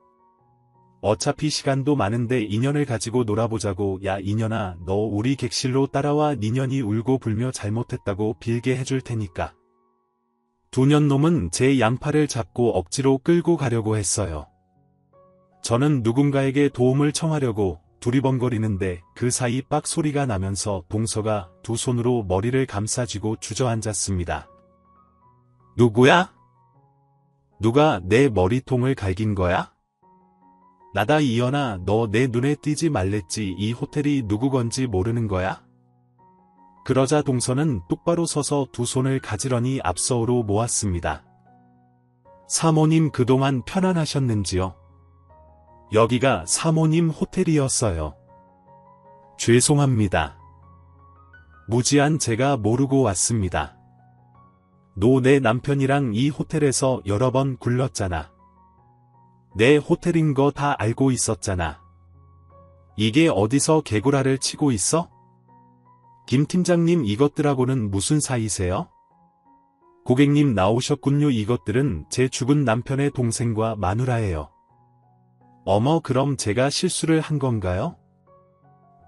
어차피 시간도 많은데 인연을 가지고 놀아보자고. 야 인연아 너 우리 객실로 따라와. 니년이 울고 불며 잘못했다고 빌게 해줄 테니까. 두 년 놈은 제 양팔을 잡고 억지로 끌고 가려고 했어요. 저는 누군가에게 도움을 청하려고 두리번거리는데 그 사이 빡 소리가 나면서 동서가 두 손으로 머리를 감싸쥐고 주저앉았습니다. 누구야? 누가 내 머리통을 갈긴 거야? 나다 이연아 너 내 눈에 띄지 말랬지. 이 호텔이 누구 건지 모르는 거야? 그러자 동서는 똑바로 서서 두 손을 가지런히 앞서로 모았습니다. 사모님 그동안 편안하셨는지요? 여기가 사모님 호텔이었어요. 죄송합니다. 무지한 제가 모르고 왔습니다. 너 내 남편이랑 이 호텔에서 여러 번 굴렀잖아. 내 호텔인 거 다 알고 있었잖아. 이게 어디서 개구라를 치고 있어? 김 팀장님 이것들하고는 무슨 사이세요? 고객님 나오셨군요. 이것들은 제 죽은 남편의 동생과 마누라예요. 어머 그럼 제가 실수를 한 건가요?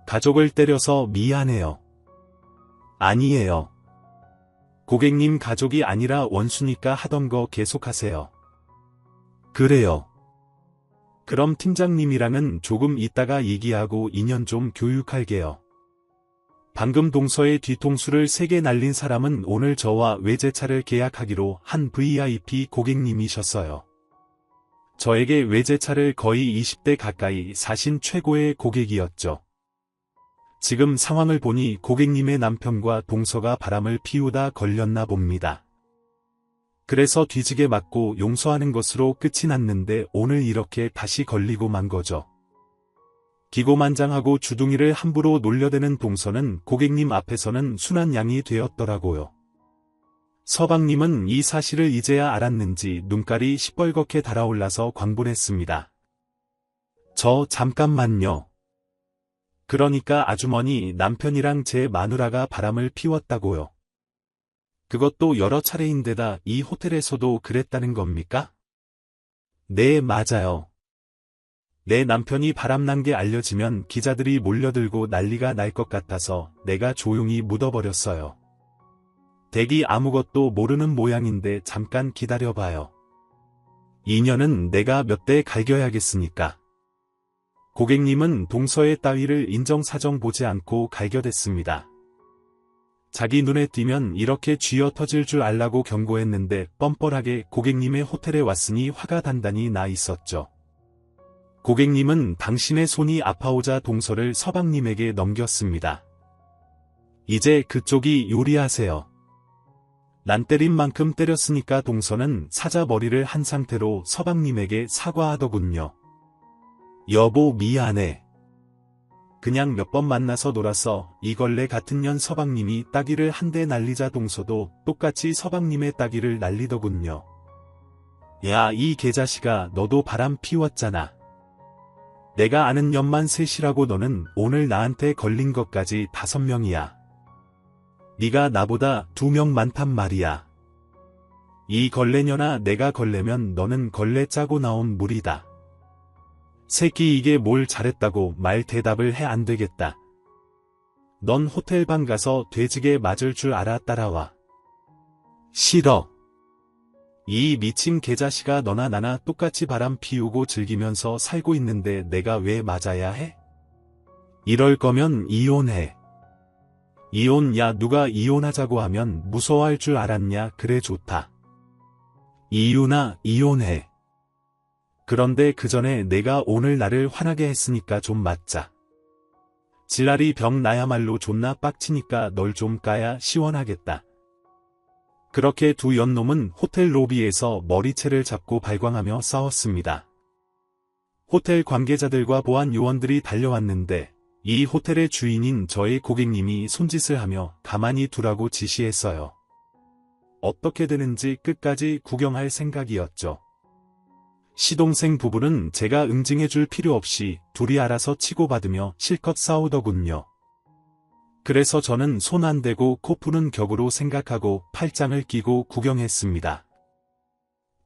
가족을 때려서 미안해요. 아니에요. 고객님 가족이 아니라 원수니까 하던 거 계속하세요. 그래요. 그럼 팀장님이랑은 조금 이따가 얘기하고 인연 좀 교육할게요. 방금 동서의 뒤통수를 3개 날린 사람은 오늘 저와 외제차를 계약하기로 한 VIP 고객님이셨어요. 저에게 외제차를 거의 20대 가까이 사신 최고의 고객이었죠. 지금 상황을 보니 고객님의 남편과 동서가 바람을 피우다 걸렸나 봅니다. 그래서 뒤지게 맞고 용서하는 것으로 끝이 났는데 오늘 이렇게 다시 걸리고 만 거죠. 기고만장하고 주둥이를 함부로 놀려대는 동서는 고객님 앞에서는 순한 양이 되었더라고요. 서방님은 이 사실을 이제야 알았는지 눈깔이 시뻘겋게 달아올라서 광분했습니다. 저 잠깐만요. 그러니까 아주머니 남편이랑 제 마누라가 바람을 피웠다고요. 그것도 여러 차례인데다 이 호텔에서도 그랬다는 겁니까? 네, 맞아요. 내 남편이 바람난 게 알려지면 기자들이 몰려들고 난리가 날 것 같아서 내가 조용히 묻어버렸어요. 댁이 아무것도 모르는 모양인데 잠깐 기다려봐요. 인연은 내가 몇 대 갈겨야겠으니까. 고객님은 동서의 따위를 인정사정 보지 않고 갈겨댔습니다. 자기 눈에 띄면 이렇게 쥐어 터질 줄 알라고 경고했는데 뻔뻔하게 고객님의 호텔에 왔으니 화가 단단히 나 있었죠. 고객님은 당신의 손이 아파오자 동서를 서방님에게 넘겼습니다. 이제 그쪽이 요리하세요. 난 때린 만큼 때렸으니까 동서는 사자 머리를 한 상태로 서방님에게 사과하더군요. 여보 미안해. 그냥 몇 번 만나서 놀았어. 이걸레 같은 년 서방님이 따귀를 한 대 날리자 동서도 똑같이 서방님의 따귀를 날리더군요. 야, 이 개자식아, 너도 바람 피웠잖아. 내가 아는 년만 셋이라고 너는 오늘 나한테 걸린 것까지 5명이야. 네가 나보다 2명 많단 말이야. 이 걸레녀나 내가 걸레면 너는 걸레 짜고 나온 물이다. 새끼 이게 뭘 잘했다고 말 대답을 해 안 되겠다. 넌 호텔방 가서 돼지게 맞을 줄 알아. 따라와. 싫어. 이 미친 개자식아, 너나 나나 똑같이 바람 피우고 즐기면서 살고 있는데 내가 왜 맞아야 해? 이럴 거면 이혼해. 이혼? 야, 누가 이혼하자고 하면 무서워할 줄 알았냐? 그래, 좋다. 이유나 이혼해. 그런데 그 전에 내가 오늘 나를 화나게 했으니까 좀 맞자. 지랄이 병 나야말로 존나 빡치니까 널 좀 까야 시원하겠다. 그렇게 두 연놈은 호텔 로비에서 머리채를 잡고 발광하며 싸웠습니다. 호텔 관계자들과 보안 요원들이 달려왔는데 이 호텔의 주인인 저의 고객님이 손짓을 하며 가만히 두라고 지시했어요. 어떻게 되는지 끝까지 구경할 생각이었죠. 시동생 부부는 제가 응징해줄 필요 없이 둘이 알아서 치고받으며 실컷 싸우더군요. 그래서 저는 손 안 대고 코 푸는 격으로 생각하고 팔짱을 끼고 구경했습니다.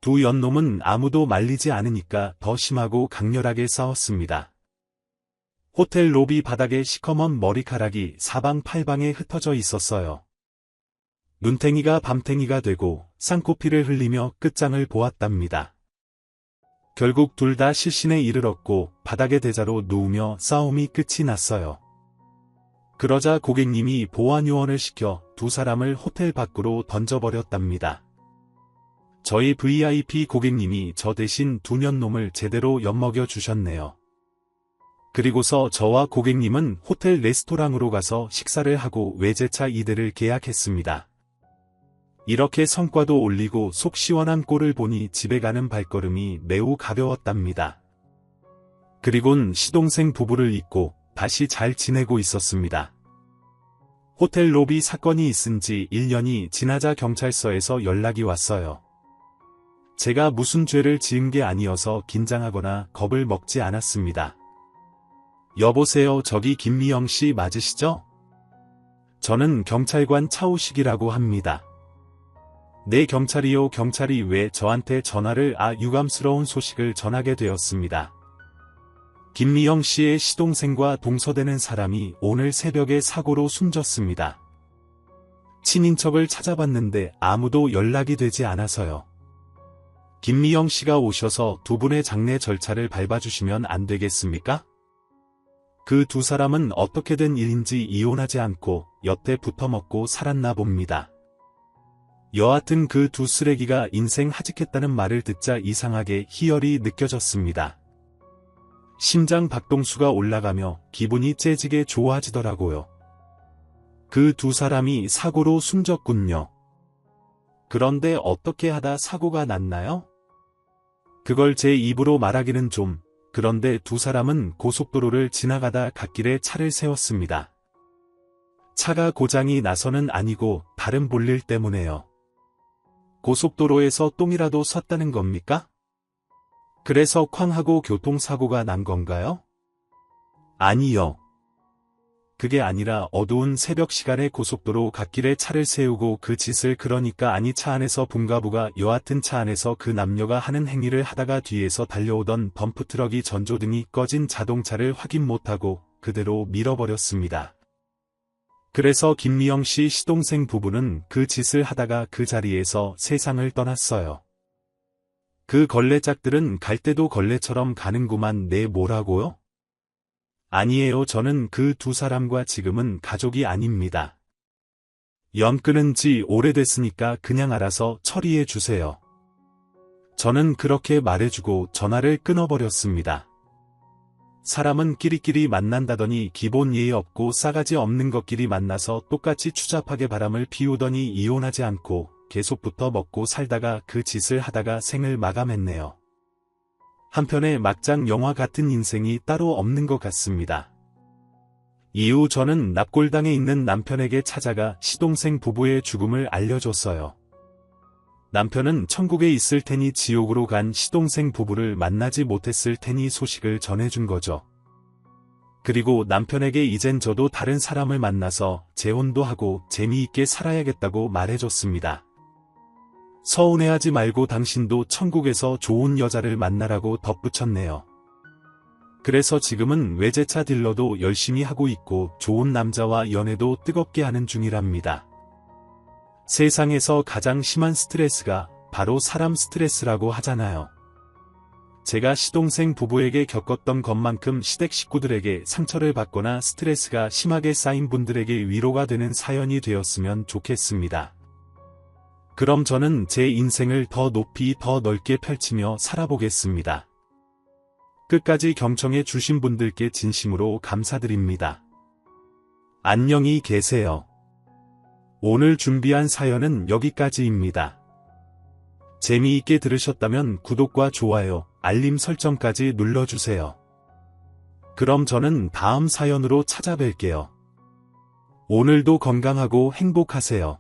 두 연놈은 아무도 말리지 않으니까 더 심하고 강렬하게 싸웠습니다. 호텔 로비 바닥에 시커먼 머리카락이 사방팔방에 흩어져 있었어요. 눈탱이가 밤탱이가 되고 쌍코피를 흘리며 끝장을 보았답니다. 결국 둘 다 실신에 이르렀고 바닥에 대자로 누우며 싸움이 끝이 났어요. 그러자 고객님이 보안요원을 시켜 두 사람을 호텔 밖으로 던져버렸답니다. 저희 VIP 고객님이 저 대신 두 년놈을 제대로 엿먹여 주셨네요. 그리고서 저와 고객님은 호텔 레스토랑으로 가서 식사를 하고 외제차 2대를 계약했습니다. 이렇게 성과도 올리고 속 시원한 꼴을 보니 집에 가는 발걸음이 매우 가벼웠답니다. 그리곤 시동생 부부를 잊고 다시 잘 지내고 있었습니다. 호텔 로비 사건이 있은 지 1년이 지나자 경찰서에서 연락이 왔어요. 제가 무슨 죄를 지은 게 아니어서 긴장하거나 겁을 먹지 않았습니다. 여보세요, 저기 김미영 씨 맞으시죠? 저는 경찰관 차우식이라고 합니다. 네, 경찰이요. 경찰이 왜 저한테 전화를 유감스러운 소식을 전하게 되었습니다. 김미영 씨의 시동생과 동서되는 사람이 오늘 새벽에 사고로 숨졌습니다. 친인척을 찾아봤는데 아무도 연락이 되지 않아서요. 김미영 씨가 오셔서 두 분의 장례 절차를 밟아주시면 안 되겠습니까? 그 두 사람은 어떻게 된 일인지 이혼하지 않고 여태 붙어먹고 살았나 봅니다. 여하튼 그 두 쓰레기가 인생 하직했다는 말을 듣자 이상하게 희열이 느껴졌습니다. 심장 박동수가 올라가며 기분이 째지게 좋아지더라고요. 그 두 사람이 사고로 숨졌군요. 그런데 어떻게 하다 사고가 났나요? 그걸 제 입으로 말하기는 좀, 그런데 두 사람은 고속도로를 지나가다 갓길에 차를 세웠습니다. 차가 고장이 나서는 아니고 다른 볼일 때문에요. 고속도로에서 똥이라도 쌌다는 겁니까? 그래서 쾅 하고 교통사고가 난 건가요? 아니요. 그게 아니라 어두운 새벽 시간에 고속도로 갓길에 차를 세우고 그 짓을 그러니까 아니 차 안에서 분가부가 여하튼 차 안에서 그 남녀가 하는 행위를 하다가 뒤에서 달려오던 덤프트럭이 전조등이 꺼진 자동차를 확인 못하고 그대로 밀어버렸습니다. 그래서 김미영 씨 시동생 부부는 그 짓을 하다가 그 자리에서 세상을 떠났어요. 그 걸레짝들은 갈 때도 걸레처럼 가는구만. 네 뭐라고요? 아니에요. 저는 그 두 사람과 지금은 가족이 아닙니다. 연 끊은 지 오래됐으니까 그냥 알아서 처리해 주세요. 저는 그렇게 말해주고 전화를 끊어버렸습니다. 사람은 끼리끼리 만난다더니 기본 예의 없고 싸가지 없는 것끼리 만나서 똑같이 추잡하게 바람을 피우더니 이혼하지 않고 계속 붙어 먹고 살다가 그 짓을 하다가 생을 마감했네요. 한편의 막장 영화 같은 인생이 따로 없는 것 같습니다. 이후 저는 납골당에 있는 남편에게 찾아가 시동생 부부의 죽음을 알려줬어요. 남편은 천국에 있을 테니 지옥으로 간 시동생 부부를 만나지 못했을 테니 소식을 전해준 거죠. 그리고 남편에게 이젠 저도 다른 사람을 만나서 재혼도 하고 재미있게 살아야겠다고 말해줬습니다. 서운해하지 말고 당신도 천국에서 좋은 여자를 만나라고 덧붙였네요. 그래서 지금은 외제차 딜러도 열심히 하고 있고 좋은 남자와 연애도 뜨겁게 하는 중이랍니다. 세상에서 가장 심한 스트레스가 바로 사람 스트레스라고 하잖아요. 제가 시동생 부부에게 겪었던 것만큼 시댁 식구들에게 상처를 받거나 스트레스가 심하게 쌓인 분들에게 위로가 되는 사연이 되었으면 좋겠습니다. 그럼 저는 제 인생을 더 높이 더 넓게 펼치며 살아보겠습니다. 끝까지 경청해 주신 분들께 진심으로 감사드립니다. 안녕히 계세요. 오늘 준비한 사연은 여기까지입니다. 재미있게 들으셨다면 구독과 좋아요, 알림 설정까지 눌러주세요. 그럼 저는 다음 사연으로 찾아뵐게요. 오늘도 건강하고 행복하세요.